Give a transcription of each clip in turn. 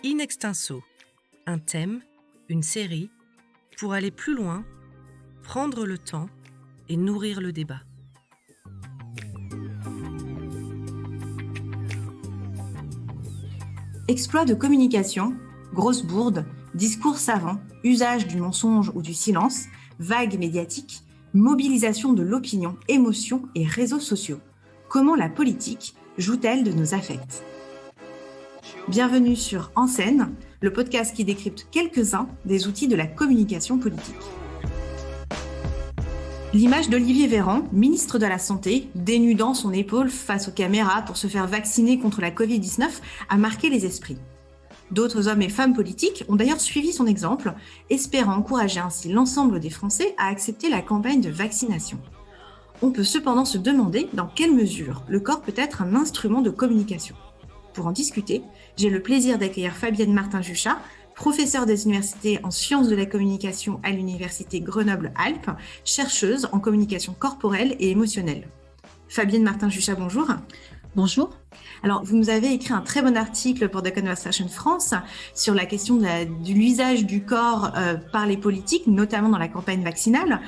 In extenso, un thème, une série, pour aller plus loin, prendre le temps et nourrir le débat. Exploit de communication, grosse bourde, discours savant, usage du mensonge ou du silence, vague médiatique, mobilisation de l'opinion, émotions et réseaux sociaux. Comment la politique joue-t-elle de nos affects ? Bienvenue sur En scène, le podcast qui décrypte quelques-uns des outils de la communication politique. L'image d'Olivier Véran, ministre de la Santé, dénudant son épaule face aux caméras pour se faire vacciner contre la Covid-19, a marqué les esprits. D'autres hommes et femmes politiques ont d'ailleurs suivi son exemple, espérant encourager ainsi l'ensemble des Français à accepter la campagne de vaccination. On peut cependant se demander dans quelle mesure le corps peut être un instrument de communication. Pour en discuter, j'ai le plaisir d'accueillir Fabienne Martin-Juchat, professeure des universités en sciences de la communication à l'université Grenoble-Alpes, chercheuse en communication corporelle et émotionnelle. Fabienne Martin-Juchat, bonjour. Bonjour. Alors, vous nous avez écrit un très bon article pour The Conversation France sur la question de l'usage du corps par les politiques, notamment dans la campagne vaccinale.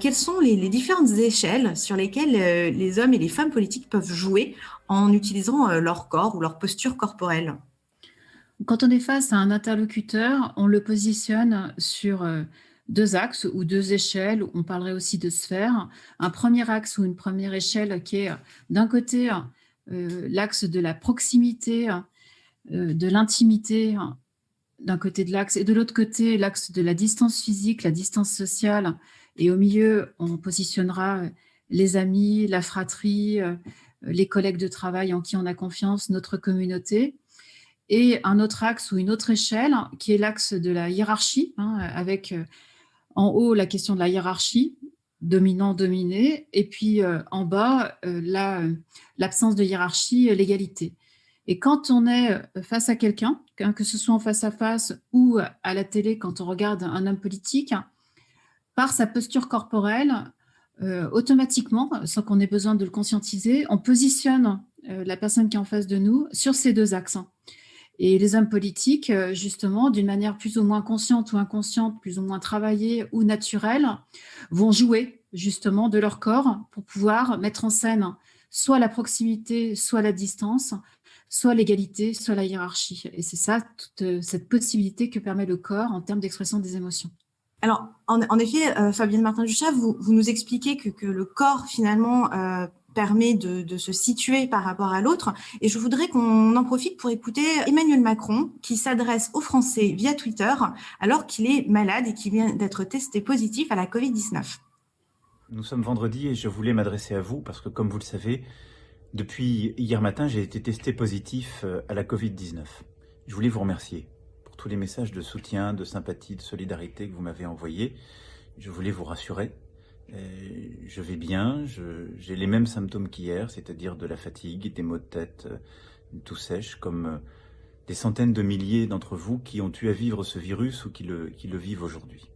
Quelles sont les différentes échelles sur lesquelles les hommes et les femmes politiques peuvent jouer en utilisant leur corps ou leur posture corporelle ? Quand on est face à un interlocuteur, on le positionne sur deux axes ou deux échelles. On parlerait aussi de sphères. Un premier axe ou une première échelle qui est d'un côté l'axe de la proximité, de l'intimité, d'un côté de l'axe, et de l'autre côté l'axe de la distance physique, la distance sociale. Et au milieu, on positionnera les amis, la fratrie, les collègues de travail en qui on a confiance, notre communauté. Et un autre axe ou une autre échelle qui est l'axe de la hiérarchie, avec en haut la question de la hiérarchie, dominant-dominé, et puis en bas l'absence de hiérarchie, l'égalité. Et quand on est face à quelqu'un, que ce soit en face à face ou à la télé quand on regarde un homme politique, par sa posture corporelle, automatiquement, sans qu'on ait besoin de le conscientiser, on positionne la personne qui est en face de nous sur ces deux axes. Et les hommes politiques, justement, d'une manière plus ou moins consciente ou inconsciente, plus ou moins travaillée ou naturelle, vont jouer justement de leur corps pour pouvoir mettre en scène soit la proximité, soit la distance, soit l'égalité, soit la hiérarchie. Et c'est ça, toute cette possibilité que permet le corps en termes d'expression des émotions. Alors, en effet, Fabienne Martin-Juchat, vous nous expliquez que le corps, finalement, permet de se situer par rapport à l'autre. Et je voudrais qu'on en profite pour écouter Emmanuel Macron, qui s'adresse aux Français via Twitter, alors qu'il est malade et qu'il vient d'être testé positif à la Covid-19. Nous sommes vendredi et je voulais m'adresser à vous parce que, comme vous le savez, depuis hier matin, j'ai été testé positif à la Covid-19. Je voulais vous remercier pour tous les messages de soutien, de sympathie, de solidarité que vous m'avez envoyés. Je voulais vous rassurer. Je vais bien, j'ai les mêmes symptômes qu'hier, c'est-à-dire de la fatigue, des maux de tête, une toux sèche, comme des centaines de milliers d'entre vous qui ont eu à vivre ce virus ou qui le vivent aujourd'hui.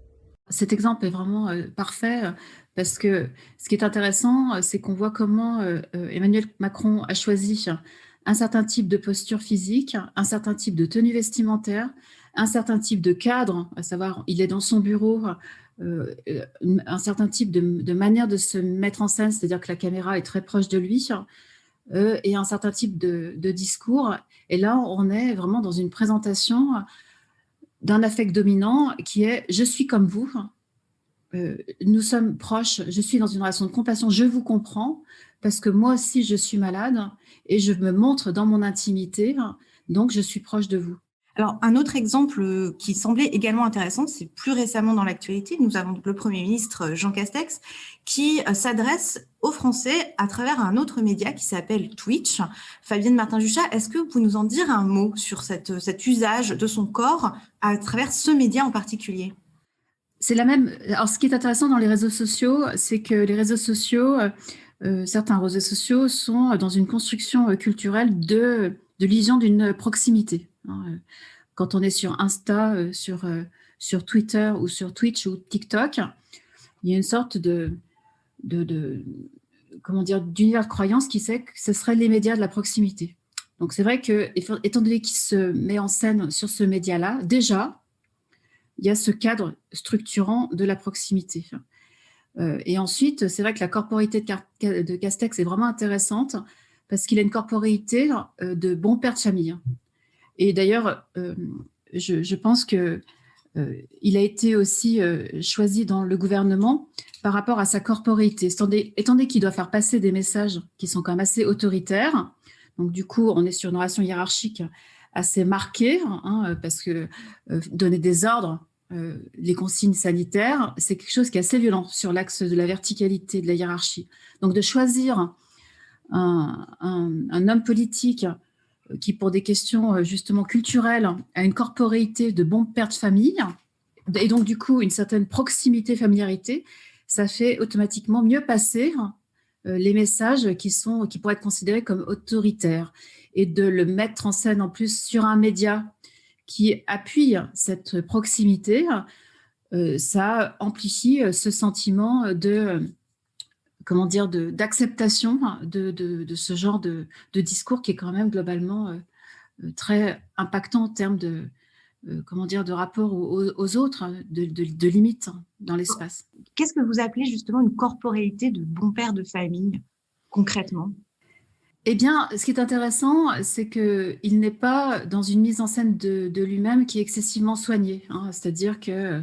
Cet exemple est vraiment parfait parce que ce qui est intéressant, c'est qu'on voit comment Emmanuel Macron a choisi un certain type de posture physique, un certain type de tenue vestimentaire, un certain type de cadre, à savoir il est dans son bureau, un certain type de manière de se mettre en scène, c'est-à-dire que la caméra est très proche de lui, et un certain type de discours. Et là, on est vraiment dans une présentation d'un affect dominant qui est « je suis comme vous ». Nous sommes proches, je suis dans une relation de compassion, je vous comprends parce que moi aussi je suis malade et je me montre dans mon intimité, donc je suis proche de vous. Alors, un autre exemple qui semblait également intéressant, c'est plus récemment dans l'actualité, nous avons le Premier ministre Jean Castex qui s'adresse aux Français à travers un autre média qui s'appelle Twitch. Fabienne Martin-Juchat, est-ce que vous pouvez nous en dire un mot sur cet usage de son corps à travers ce média en particulier ? C'est la même. Alors, ce qui est intéressant dans les réseaux sociaux, c'est que les réseaux sociaux, certains réseaux sociaux sont dans une construction culturelle de l'illusion d'une proximité. Quand on est sur Insta, sur Twitter ou sur Twitch ou TikTok, il y a une sorte d'univers de croyance qui sait que ce serait les médias de la proximité. Donc c'est vrai que, étant donné qu'il se met en scène sur ce média-là, déjà, il y a ce cadre structurant de la proximité. Et ensuite, c'est vrai que la corporité de Castex est vraiment intéressante parce qu'il a une corporité de bon père de famille. Et d'ailleurs, je pense que il a été aussi choisi dans le gouvernement par rapport à sa corporité, étant donné qu'il doit faire passer des messages qui sont quand même assez autoritaires. Donc du coup, on est sur une relation hiérarchique assez marquée, parce que donner des ordres, les consignes sanitaires, c'est quelque chose qui est assez violent sur l'axe de la verticalité de la hiérarchie. Donc de choisir un homme politique qui, pour des questions justement culturelles, a une corporéité de bon père de famille, et donc du coup une certaine proximité, familiarité, ça fait automatiquement mieux passer les messages qui pourraient être considérés comme autoritaires. Et de le mettre en scène en plus sur un média qui appuie cette proximité, ça amplifie ce sentiment d'acceptation de ce genre de discours qui est quand même globalement très impactant en termes de rapport aux autres, de limites dans l'espace. Qu'est-ce que vous appelez justement une corporéité de bon père de famille, concrètement ? Eh bien, ce qui est intéressant, c'est qu'il n'est pas dans une mise en scène de lui-même qui est excessivement soignée. C'est-à-dire que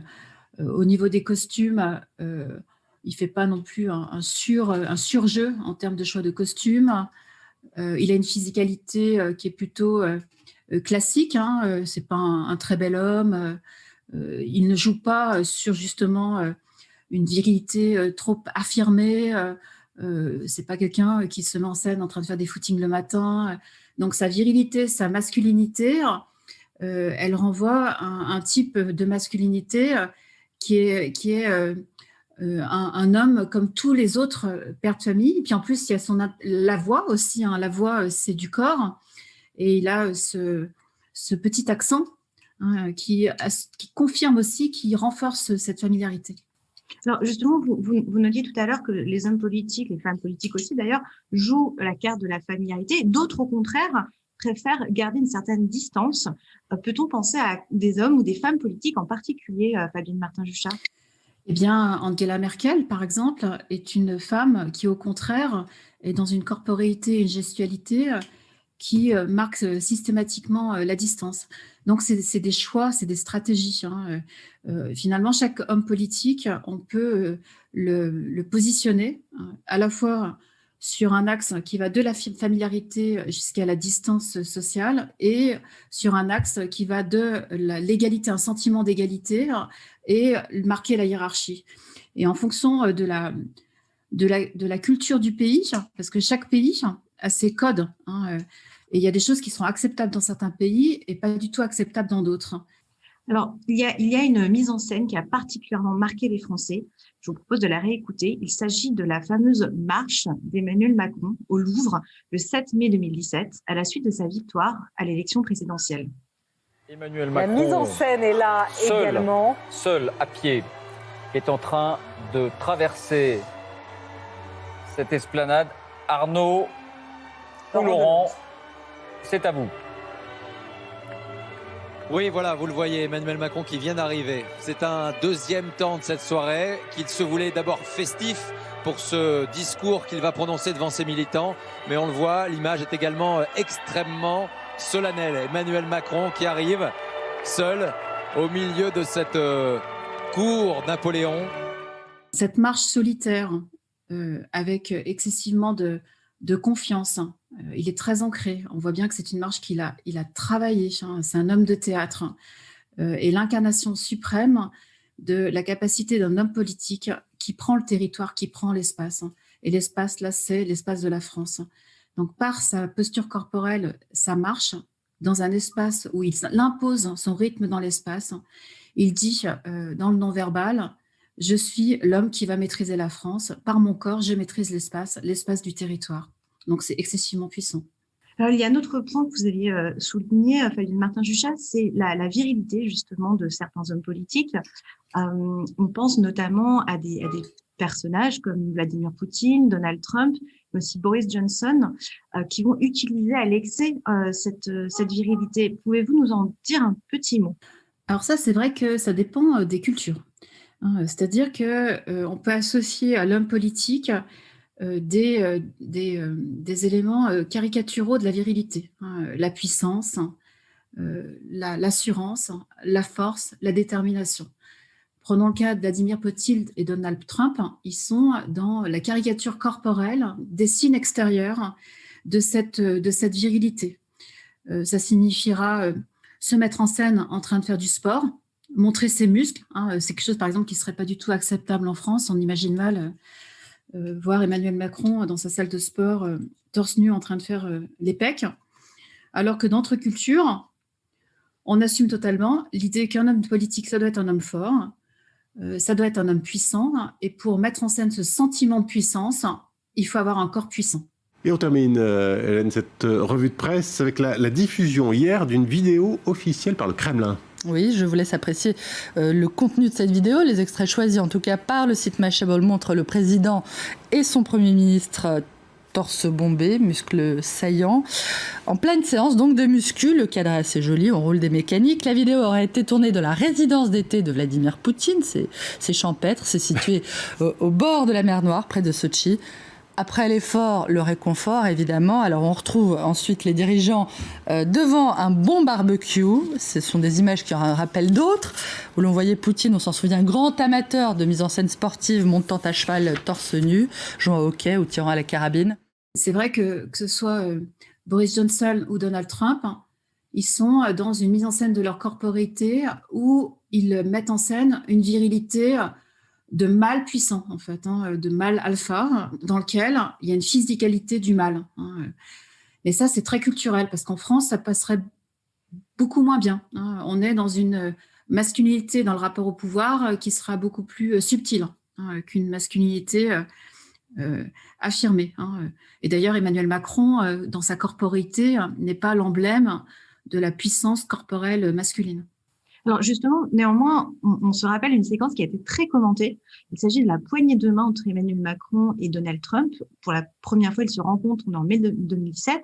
au niveau des costumes, il ne fait pas non plus un surjeu en termes de choix de costumes. Il a une physicalité qui est plutôt classique. Ce n'est pas un très bel homme. Il ne joue pas sur justement une virilité trop affirmée. C'est pas quelqu'un qui se met en scène en train de faire des footings le matin. Donc sa virilité, sa masculinité, elle renvoie à un type de masculinité qui est un homme comme tous les autres pères de famille. Puis en plus, il y a la voix aussi. La voix, c'est du corps. Et il a ce petit accent qui confirme aussi, qui renforce cette familiarité. Alors justement, vous notiez tout à l'heure que les hommes politiques, les femmes politiques aussi d'ailleurs, jouent la carte de la familiarité. D'autres, au contraire, préfèrent garder une certaine distance. Peut-on penser à des hommes ou des femmes politiques en particulier, Fabienne Martin-Juchat ? Eh bien, Angela Merkel, par exemple, est une femme qui, au contraire, est dans une corporéité et une gestualité qui marque systématiquement la distance. Donc, c'est des choix, c'est des stratégies. Finalement, chaque homme politique, on peut le positionner à la fois sur un axe qui va de la familiarité jusqu'à la distance sociale et sur un axe qui va de l'égalité, un sentiment d'égalité et marquer la hiérarchie. Et en fonction de la culture du pays, parce que chaque pays a ses codes, et il y a des choses qui sont acceptables dans certains pays et pas du tout acceptables dans d'autres. Alors, il y a une mise en scène qui a particulièrement marqué les Français. Je vous propose de la réécouter. Il s'agit de la fameuse marche d'Emmanuel Macron au Louvre le 7 mai 2017, à la suite de sa victoire à l'élection présidentielle. Emmanuel Macron, la mise en scène est là également. Seul à pied, est en train de traverser cette esplanade. Arnaud ou Laurent, c'est à vous. Oui, voilà, vous le voyez, Emmanuel Macron qui vient d'arriver. C'est un deuxième temps de cette soirée qu'il se voulait d'abord festif pour ce discours qu'il va prononcer devant ses militants. Mais on le voit, l'image est également extrêmement solennelle. Emmanuel Macron qui arrive seul au milieu de cette cour Napoléon. Cette marche solitaire avec excessivement de confiance. Il est très ancré. On voit bien que c'est une marche qu'il a travaillé. C'est un homme de théâtre. Et l'incarnation suprême de la capacité d'un homme politique qui prend le territoire, qui prend l'espace. Et l'espace, là, c'est l'espace de la France. Donc, par sa posture corporelle, sa marche, dans un espace où il impose son rythme dans l'espace, il dit dans le non-verbal, je suis l'homme qui va maîtriser la France. Par mon corps, je maîtrise l'espace du territoire. Donc, c'est excessivement puissant. Alors, il y a un autre point que vous aviez souligné, Fabienne Martin-Juchat, c'est la virilité, justement, de certains hommes politiques. On pense notamment à des personnages comme Vladimir Poutine, Donald Trump, mais aussi Boris Johnson, qui vont utiliser à l'excès cette virilité. Pouvez-vous nous en dire un petit mot? Alors ça, c'est vrai que ça dépend des cultures. C'est-à-dire qu'on peut associer à l'homme politique des éléments caricaturaux de la virilité, la puissance, l'assurance, la force, la détermination. Prenons le cas de Vladimir Poutine et Donald Trump, ils sont dans la caricature corporelle des signes extérieurs de cette virilité. Ça signifiera se mettre en scène en train de faire du sport, montrer ses muscles. C'est quelque chose, par exemple, qui ne serait pas du tout acceptable en France. On imagine mal voir Emmanuel Macron dans sa salle de sport, torse nu en train de faire les pecs. Alors que dans notre culture, on assume totalement l'idée qu'un homme politique, ça doit être un homme fort, ça doit être un homme puissant. Et pour mettre en scène ce sentiment de puissance, il faut avoir un corps puissant. Et on termine, Hélène, cette revue de presse avec la diffusion hier d'une vidéo officielle par le Kremlin. Oui, je vous laisse apprécier le contenu de cette vidéo. Les extraits choisis, en tout cas par le site Mashable, montrent le président et son Premier ministre torse bombé, muscles saillants. En pleine séance donc de muscu, le cadre est assez joli, on roule des mécaniques. La vidéo aurait été tournée de la résidence d'été de Vladimir Poutine. C'est champêtre, c'est situé au bord de la mer Noire, près de Sotchi. Après l'effort, le réconfort, évidemment. Alors, on retrouve ensuite les dirigeants devant un bon barbecue. Ce sont des images qui en rappellent d'autres, où l'on voyait Poutine, on s'en souvient, grand amateur de mise en scène sportive, montant à cheval torse nu, jouant au hockey ou tirant à la carabine. C'est vrai que ce soit Boris Johnson ou Donald Trump, ils sont dans une mise en scène de leur corporité où ils mettent en scène une virilité de mâle puissant, en fait, de mâle alpha, dans lequel il y a une physicalité du mâle. Et ça, c'est très culturel, parce qu'en France, ça passerait beaucoup moins bien. On est dans une masculinité dans le rapport au pouvoir qui sera beaucoup plus subtile qu'une masculinité affirmée. Et d'ailleurs, Emmanuel Macron, dans sa corporité, n'est pas l'emblème de la puissance corporelle masculine. Alors justement, néanmoins, on se rappelle une séquence qui a été très commentée. Il s'agit de la poignée de main entre Emmanuel Macron et Donald Trump. Pour la première fois, ils se rencontrent en mai 2007.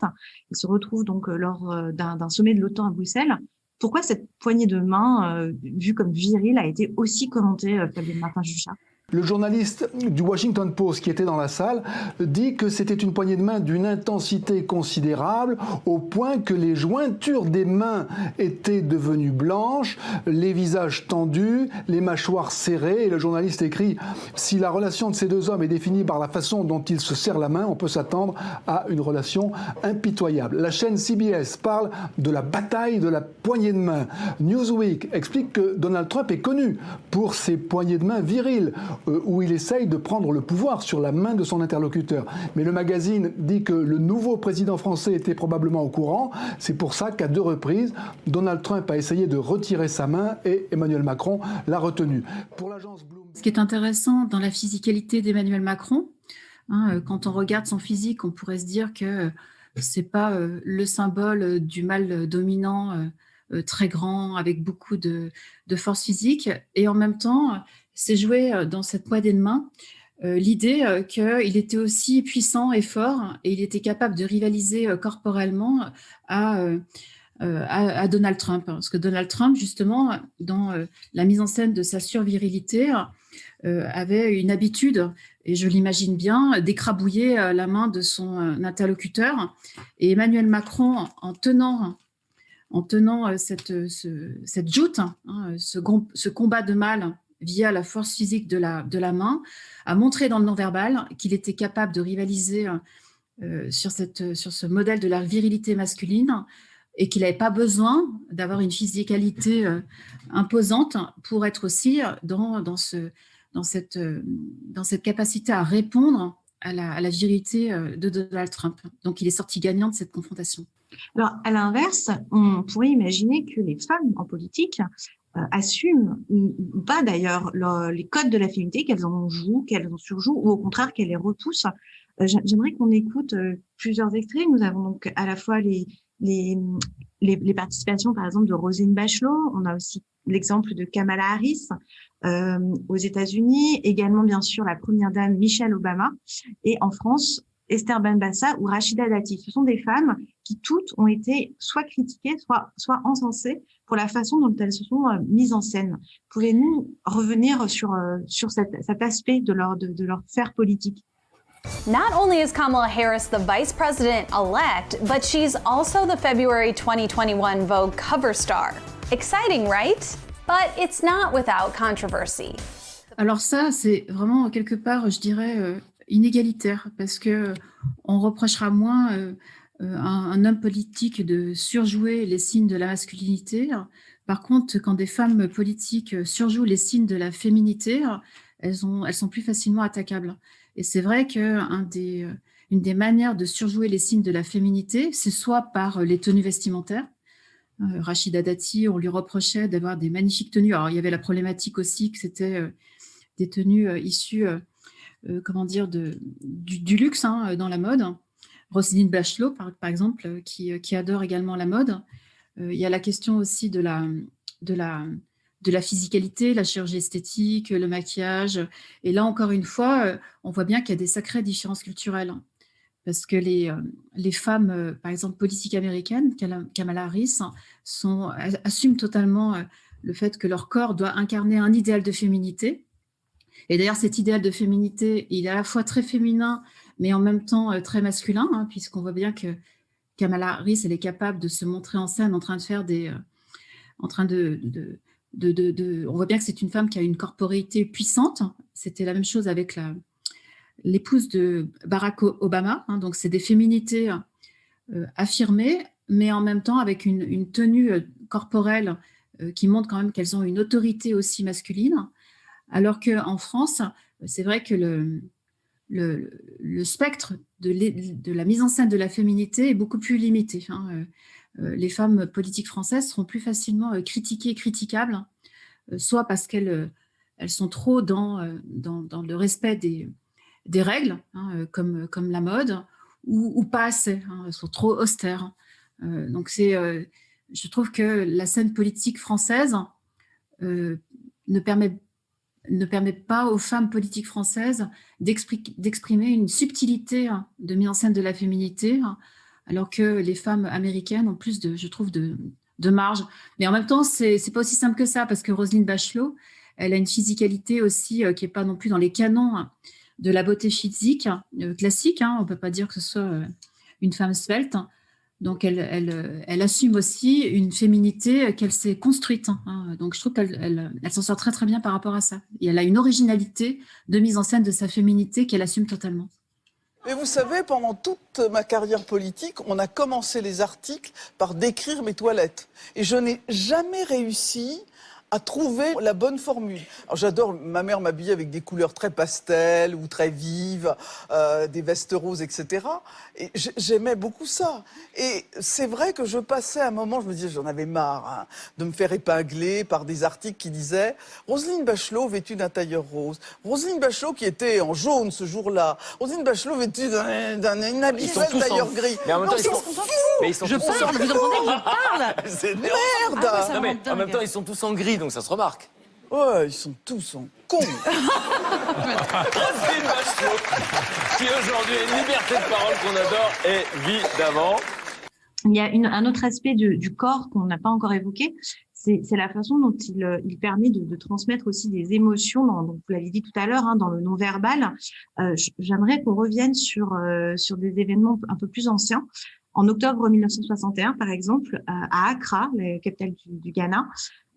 Ils se retrouvent donc lors d'un sommet de l'OTAN à Bruxelles. Pourquoi cette poignée de main, vue comme virile, a été aussi commentée, Fabien Martin-Juchat ? Le journaliste du Washington Post qui était dans la salle dit que c'était une poignée de main d'une intensité considérable au point que les jointures des mains étaient devenues blanches, les visages tendus, les mâchoires serrées. Et le journaliste écrit « Si la relation de ces deux hommes est définie par la façon dont ils se serrent la main, on peut s'attendre à une relation impitoyable ». La chaîne CBS parle de la bataille de la poignée de main. Newsweek explique que Donald Trump est connu pour ses poignées de main viriles, où il essaye de prendre le pouvoir sur la main de son interlocuteur. Mais le magazine dit que le nouveau président français était probablement au courant. C'est pour ça qu'à 2 reprises, Donald Trump a essayé de retirer sa main et Emmanuel Macron l'a retenu. Pour l'agence Bloomberg... Ce qui est intéressant dans la physicalité d'Emmanuel Macron, quand on regarde son physique, on pourrait se dire que c'est pas le symbole du mâle dominant très grand, avec beaucoup de force physique. Et en même temps, c'est joué dans cette poignée de main l'idée qu'il était aussi puissant et fort et il était capable de rivaliser corporellement à Donald Trump. Parce que Donald Trump, justement, dans la mise en scène de sa survirilité, avait une habitude, et je l'imagine bien, d'écrabouiller la main de son interlocuteur. Et Emmanuel Macron, en tenant cette joute, ce combat de mâle via la force physique de la main, a montré dans le non-verbal qu'il était capable de rivaliser sur ce modèle de la virilité masculine et qu'il n'avait pas besoin d'avoir une physicalité imposante pour être aussi dans cette capacité à répondre à la virilité de Donald Trump. Donc, il est sorti gagnant de cette confrontation. Alors, à l'inverse, on pourrait imaginer que les femmes en politique assument, ou pas d'ailleurs, les codes de la féminité, qu'elles en jouent, qu'elles en surjouent, ou au contraire qu'elles les repoussent. J'aimerais qu'on écoute plusieurs extraits. Nous avons donc à la fois les participations, par exemple, de Roselyne Bachelot. On a aussi l'exemple de Kamala Harris aux États-Unis, également bien sûr la première dame Michelle Obama. Et en France, Esther Benbassa ou Rachida Dati. Ce sont des femmes qui toutes ont été soit critiquées, soit encensées pour la façon dont elles se sont mises en scène. Pouvez-vous revenir sur cet aspect de leur faire politique? Not only is Kamala Harris the vice president-elect, but she's also the February 2021 Vogue cover star. Exciting, right? But it's not without controversy. Alors ça, c'est vraiment quelque part, je dirais, inégalitaire, parce que on reprochera moins un homme politique de surjouer les signes de la masculinité. Par contre, quand des femmes politiques surjouent les signes de la féminité, elles sont plus facilement attaquables. Et c'est vrai qu'une des manières de surjouer les signes de la féminité, c'est soit par les tenues vestimentaires. Rachida Dati, on lui reprochait d'avoir des magnifiques tenues. Alors, il y avait la problématique aussi que c'était des tenues issues, du luxe dans la mode. Roselyne Bachelot, par exemple, qui adore également la mode. Il y a la question aussi de la physicalité, la chirurgie esthétique, le maquillage. Et là, encore une fois, on voit bien qu'il y a des sacrées différences culturelles. Parce que les femmes, par exemple, politiques américaines, Kamala Harris, assument totalement le fait que leur corps doit incarner un idéal de féminité. Et d'ailleurs, cet idéal de féminité, il est à la fois très féminin, mais en même temps très masculin, puisqu'on voit bien que Kamala Harris, elle est capable de se montrer en scène en train de faire on voit bien que c'est une femme qui a une corporéité puissante. C'était la même chose avec l'épouse de Barack Obama. Donc, c'est des féminités affirmées, mais en même temps avec une tenue corporelle qui montre quand même qu'elles ont une autorité aussi masculine. Alors qu'en France, c'est vrai que le spectre de la mise en scène de la féminité est beaucoup plus limité. Les femmes politiques françaises seront plus facilement critiquées et critiquables, soit parce qu'elles sont trop dans le respect des règles, comme la mode, ou pas assez, elles sont trop austères. Donc je trouve que la scène politique française ne permet pas aux femmes politiques françaises d'exprimer une subtilité de mise en scène de la féminité, alors que les femmes américaines ont plus de marge. Mais en même temps, c'est pas aussi simple que ça, parce que Roselyne Bachelot, elle a une physicalité aussi qui n'est pas non plus dans les canons de la beauté physique classique. On ne peut pas dire que ce soit une femme svelte. Donc, elle assume aussi une féminité qu'elle s'est construite. Donc, je trouve qu'elle s'en sort très, très bien par rapport à ça. Et elle a une originalité de mise en scène de sa féminité qu'elle assume totalement. Mais vous savez, pendant toute ma carrière politique, on a commencé les articles par décrire mes toilettes. Et je n'ai jamais réussi à trouver la bonne formule. Alors j'adore, ma mère m'habillait avec des couleurs très pastel ou très vives, des vestes roses, etc. Et j'aimais beaucoup ça. Et c'est vrai que je passais un moment, je me disais, j'en avais marre de me faire épingler par des articles qui disaient Roselyne Bachelot vêtue d'un tailleur rose, Roselyne Bachelot qui était en jaune ce jour-là, Roselyne Bachelot vêtue d'un habit tailleur gris. Mais en même temps, je parle, vous entendez, je parle. C'est merde. Non, mais en même temps, ils sont tous en gris, donc ça se remarque. Ouais, ils sont tous en cons. Roselyne Bachelot, qui aujourd'hui a une liberté de parole qu'on adore, évidemment. Il y a un autre aspect du corps qu'on n'a pas encore évoqué, c'est la façon dont il permet de transmettre aussi des émotions, donc vous l'avez dit tout à l'heure, dans le non-verbal. J'aimerais qu'on revienne sur des événements un peu plus anciens. En octobre 1961, par exemple, à Accra, la capitale du Ghana,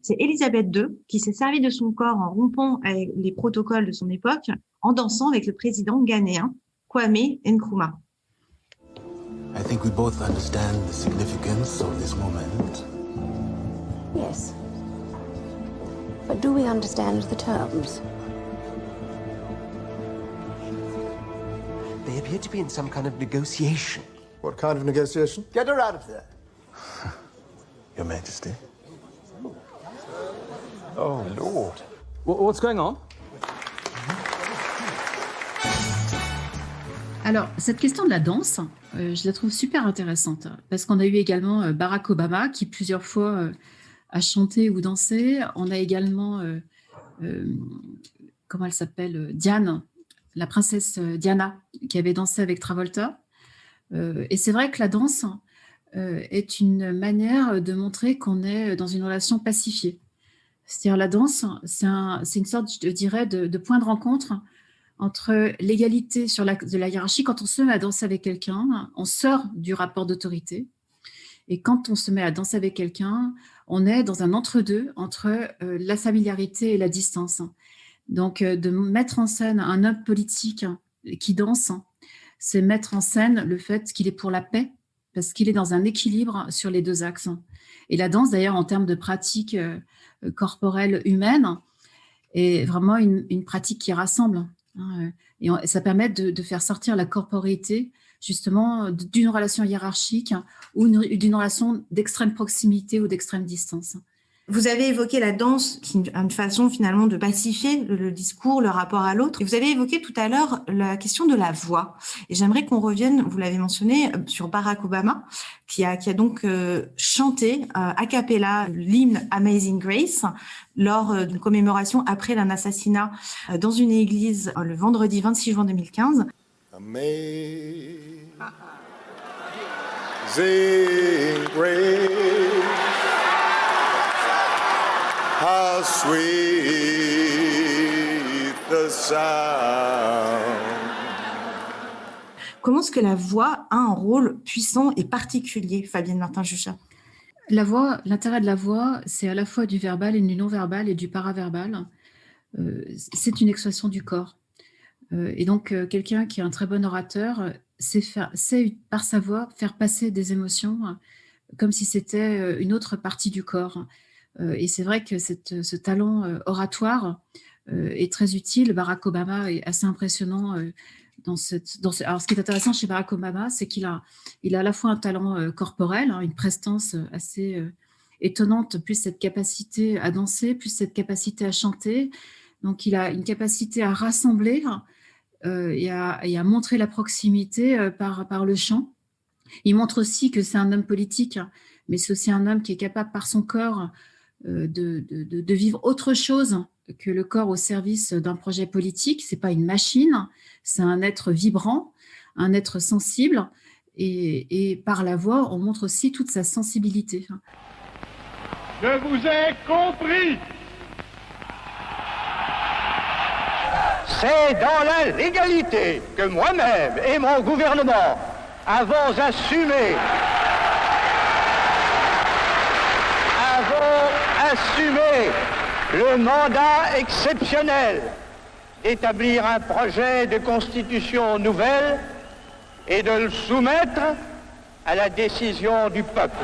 c'est Elisabeth II qui s'est servie de son corps en rompant avec les protocoles de son époque, en dansant avec le président ghanéen, Kwame Nkrumah. I think we both understand the significance of this moment. Yes. But do we understand the terms? They appear to be in some kind of negotiation. What kind of negotiation? Get her out of there. Your Majesty. Oh, Lord. What's going on? Alors, cette question de la danse, je la trouve super intéressante, parce qu'on a eu également Barack Obama qui plusieurs fois a chanté ou dansé. On a également, comment elle s'appelle, Diane, la princesse Diana qui avait dansé avec Travolta. Et c'est vrai que la danse est une manière de montrer qu'on est dans une relation pacifiée. C'est-à-dire la danse, c'est une sorte, je dirais, de point de rencontre entre l'égalité de la hiérarchie. Quand on se met à danser avec quelqu'un, on sort du rapport d'autorité. Et quand on se met à danser avec quelqu'un, on est dans un entre-deux entre la familiarité et la distance. Donc, de mettre en scène un homme politique qui danse, c'est mettre en scène le fait qu'il est pour la paix, parce qu'il est dans un équilibre sur les deux axes. Et la danse, d'ailleurs, en termes de pratique corporelle humaine, est vraiment une pratique qui rassemble. Et ça permet de faire sortir la corporéité, justement, d'une relation hiérarchique ou d'une relation d'extrême proximité ou d'extrême distance. Vous avez évoqué la danse qui est une façon finalement de pacifier le discours, le rapport à l'autre. Et vous avez évoqué tout à l'heure la question de la voix. Et j'aimerais qu'on revienne, vous l'avez mentionné, sur Barack Obama, qui a donc chanté a cappella l'hymne Amazing Grace lors d'une commémoration après un assassinat dans une église le vendredi 26 juin 2015. Amazing Grace. How sweet the sound. Comment est-ce que la voix a un rôle puissant et particulier, Fabienne Martin-Juchat? La voix, l'intérêt de la voix, c'est à la fois du verbal et du non-verbal et du paraverbal. C'est une expression du corps. Et donc, quelqu'un qui est un très bon orateur sait par sa voix faire passer des émotions comme si c'était une autre partie du corps. Et c'est vrai que ce talent oratoire est très utile. Barack Obama est assez impressionnant. Alors, ce qui est intéressant chez Barack Obama, c'est qu'il a à la fois un talent corporel, une prestance assez étonnante, plus cette capacité à danser, plus cette capacité à chanter. Donc, il a une capacité à rassembler et à montrer la proximité par le chant. Il montre aussi que c'est un homme politique, mais c'est aussi un homme qui est capable, par son corps, de vivre autre chose que le corps au service d'un projet politique. C'est pas une machine, c'est un être vibrant, un être sensible, et par la voix, on montre aussi toute sa sensibilité. Je vous ai compris. C'est dans la légalité que moi-même et mon gouvernement avons assumé le mandat exceptionnel d'établir un projet de constitution nouvelle et de le soumettre à la décision du peuple.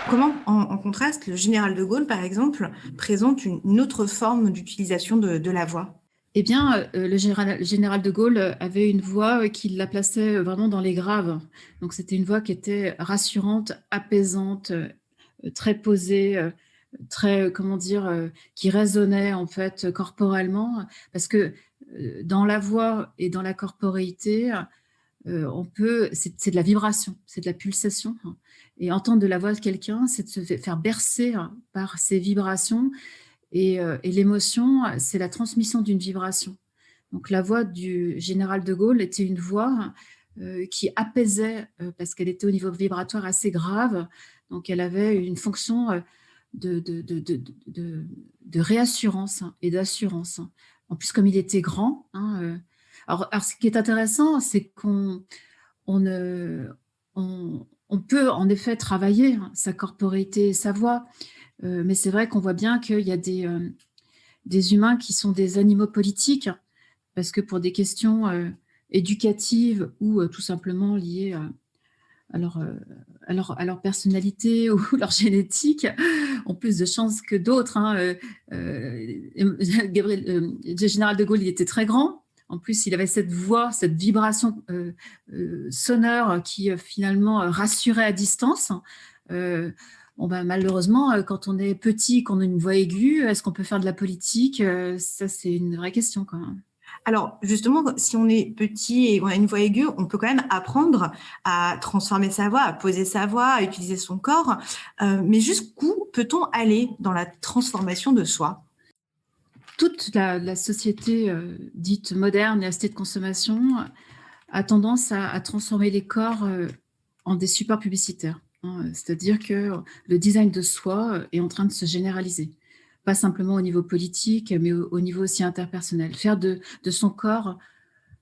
Comment, en contraste, le général de Gaulle, par exemple, présente une autre forme d'utilisation de la voix? Eh bien, le général de Gaulle avait une voix qui la plaçait vraiment dans les graves. Donc, c'était une voix qui était rassurante, apaisante, très posée, très, qui résonnait en fait corporellement, parce que dans la voix et dans la corporéité, c'est de la vibration, c'est de la pulsation. Et entendre de la voix de quelqu'un, c'est de se faire bercer par ces vibrations. Et l'émotion, c'est la transmission d'une vibration. Donc la voix du général de Gaulle était une voix qui apaisait, parce qu'elle était au niveau vibratoire assez grave. Donc elle avait une fonction de réassurance et d'assurance. En plus, comme il était grand. Alors, ce qui est intéressant, c'est qu'on peut en effet travailler sa corporéité et sa voix. Mais c'est vrai qu'on voit bien qu'il y a des humains qui sont des animaux politiques, parce que pour des questions éducatives ou tout simplement liées à leur personnalité ou leur génétique, ont plus de chances que d'autres. Le général de Gaulle, il était très grand. En plus, il avait cette voix, cette vibration sonore qui finalement rassurait à distance. Malheureusement, quand on est petit, qu'on a une voix aiguë, est-ce qu'on peut faire de la politique? Ça, c'est une vraie question quand même. Alors, justement, si on est petit et on a une voix aiguë, on peut quand même apprendre à transformer sa voix, à poser sa voix, à utiliser son corps. Mais jusqu'où peut-on aller dans la transformation de soi? toute la société dite moderne et la société de consommation a tendance à transformer les corps en des supports publicitaires. C'est-à-dire que le design de soi est en train de se généraliser. Pas simplement au niveau politique, mais au niveau aussi interpersonnel. Faire de son corps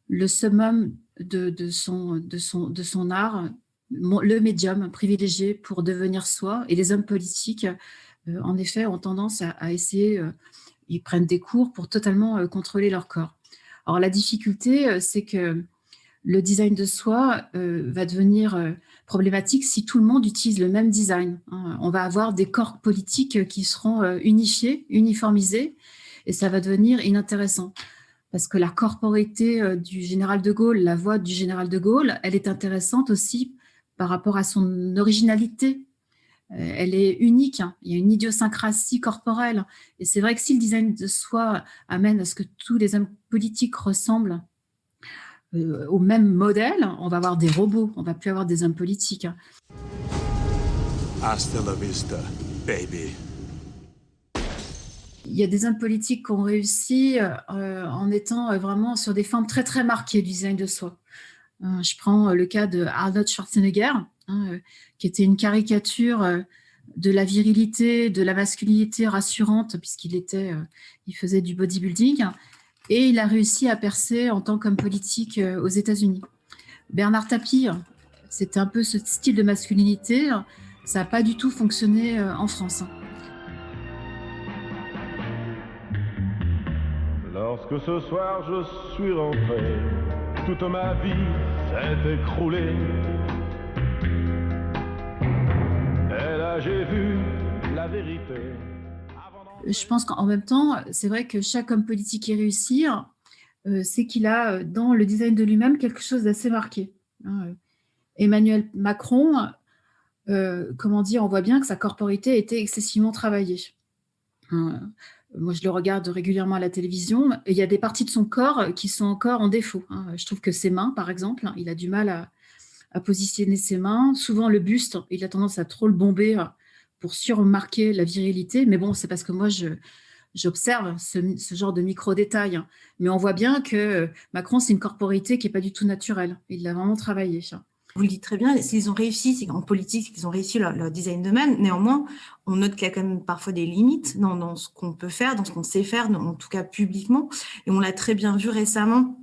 le summum de son art, le médium privilégié pour devenir soi. Et les hommes politiques, en effet, ont tendance à essayer, ils prennent des cours pour totalement contrôler leur corps. Alors la difficulté, c'est que le design de soi va devenir problématique si tout le monde utilise le même design. On va avoir des corps politiques qui seront unifiés, uniformisés, et ça va devenir inintéressant. Parce que la corporéité du général de Gaulle, la voix du général de Gaulle, elle est intéressante aussi par rapport à son originalité. Elle est unique, il y a une idiosyncrasie corporelle. Et c'est vrai que si le design de soi amène à ce que tous les hommes politiques ressemblent au même modèle, on va avoir des robots, on ne va plus avoir des hommes politiques. Hasta la vista, baby. Il y a des hommes politiques qui ont réussi en étant vraiment sur des formes très très marquées du design de soi. Je prends le cas de Arnold Schwarzenegger, qui était une caricature de la virilité, de la masculinité rassurante, puisqu'il il faisait du bodybuilding. Et il a réussi à percer en tant qu'homme politique aux États-Unis. Bernard Tapie, c'était un peu ce style de masculinité. Ça n'a pas du tout fonctionné en France. Lorsque ce soir je suis rentré, toute ma vie s'est écroulée. Et là j'ai vu la vérité. Je pense qu'en même temps, c'est vrai que chaque homme politique qui réussit, c'est qu'il a dans le design de lui-même quelque chose d'assez marqué. Emmanuel Macron, on voit bien que sa corporité a été excessivement travaillée. Moi, je le regarde régulièrement à la télévision, et il y a des parties de son corps qui sont encore en défaut. Je trouve que ses mains, par exemple, il a du mal à positionner ses mains. Souvent, le buste, il a tendance à trop le bomber pour surmarquer la virilité. Mais bon, c'est parce que moi, j'observe ce genre de micro-détails. Mais on voit bien que Macron, c'est une corporité qui n'est pas du tout naturelle. Il l'a vraiment travaillé. Vous le dites très bien, s'ils ont réussi, c'est en politique, c'est qu'ils ont réussi leur design d'eux-mêmes. Néanmoins, on note qu'il y a quand même parfois des limites dans ce qu'on peut faire, dans ce qu'on sait faire, en tout cas publiquement. Et on l'a très bien vu récemment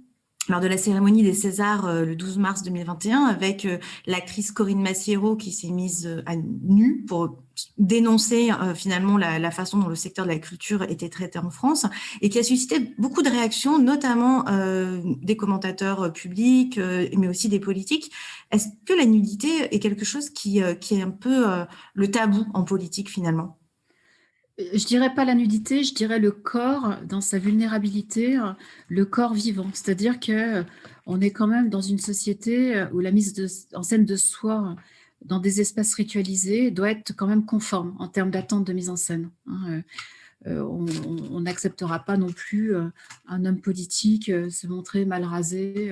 lors de la cérémonie des Césars le 12 mars 2021, avec l'actrice Corinne Massiero qui s'est mise à nu pour dénoncer finalement la façon dont le secteur de la culture était traité en France, et qui a suscité beaucoup de réactions, notamment des commentateurs publics, mais aussi des politiques. Est-ce que la nudité est quelque chose qui est un peu le tabou en politique finalement ? Je dirais pas la nudité, je dirais le corps dans sa vulnérabilité, le corps vivant. C'est-à-dire que on est quand même dans une société où la mise en scène de soi dans des espaces ritualisés doit être quand même conforme en termes d'attente de mise en scène. On n'acceptera pas non plus un homme politique se montrer mal rasé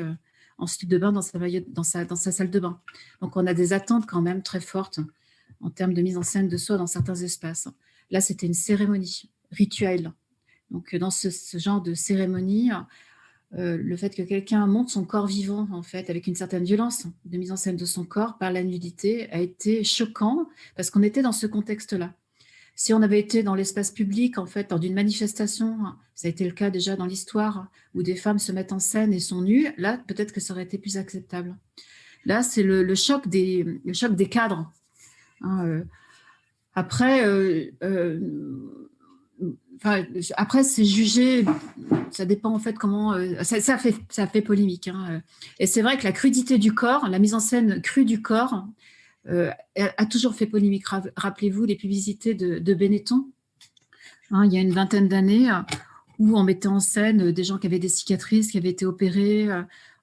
en slip de bain dans sa salle de bain. Donc on a des attentes quand même très fortes en termes de mise en scène de soi dans certains espaces. Là, c'était une cérémonie rituelle. Donc, dans ce genre de cérémonie, le fait que quelqu'un montre son corps vivant, en fait, avec une certaine violence de mise en scène de son corps par la nudité, a été choquant parce qu'on était dans ce contexte-là. Si on avait été dans l'espace public, en fait, lors d'une manifestation, ça a été le cas déjà dans l'histoire, où des femmes se mettent en scène et sont nues, là, peut-être que ça aurait été plus acceptable. Là, c'est le choc des cadres. Après, c'est jugé, ça dépend en fait comment... ça fait polémique. Et c'est vrai que la crudité du corps, la mise en scène crue du corps, a toujours fait polémique. Rappelez-vous les publicités de Benetton, il y a une vingtaine d'années, où on mettait en scène des gens qui avaient des cicatrices, qui avaient été opérés,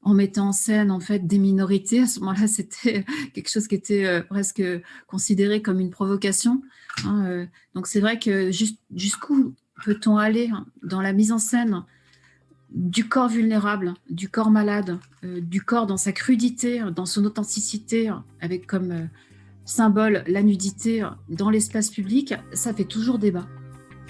en mettant en scène en fait des minorités. À ce moment-là, c'était quelque chose qui était presque considéré comme une provocation. Donc c'est vrai que jusqu'où peut-on aller dans la mise en scène du corps vulnérable, du corps malade, du corps dans sa crudité, dans son authenticité, avec comme symbole la nudité dans l'espace public, ça fait toujours débat.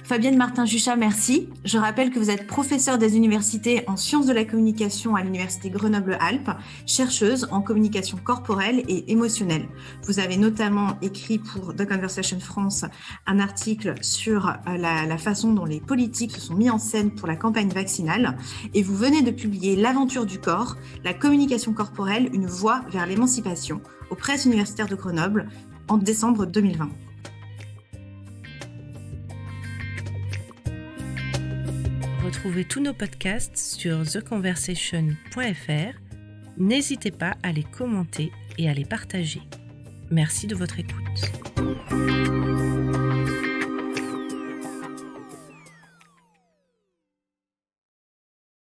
Fabienne Martin-Juchat, merci. Je rappelle que vous êtes professeure des universités en sciences de la communication à l'université Grenoble-Alpes, chercheuse en communication corporelle et émotionnelle. Vous avez notamment écrit pour The Conversation France un article sur la façon dont les politiques se sont mis en scène pour la campagne vaccinale et vous venez de publier L'aventure du corps, la communication corporelle, une voie vers l'émancipation aux presses universitaires de Grenoble en décembre 2020. Retrouvez tous nos podcasts sur theconversation.fr. N'hésitez pas à les commenter et à les partager. Merci de votre écoute.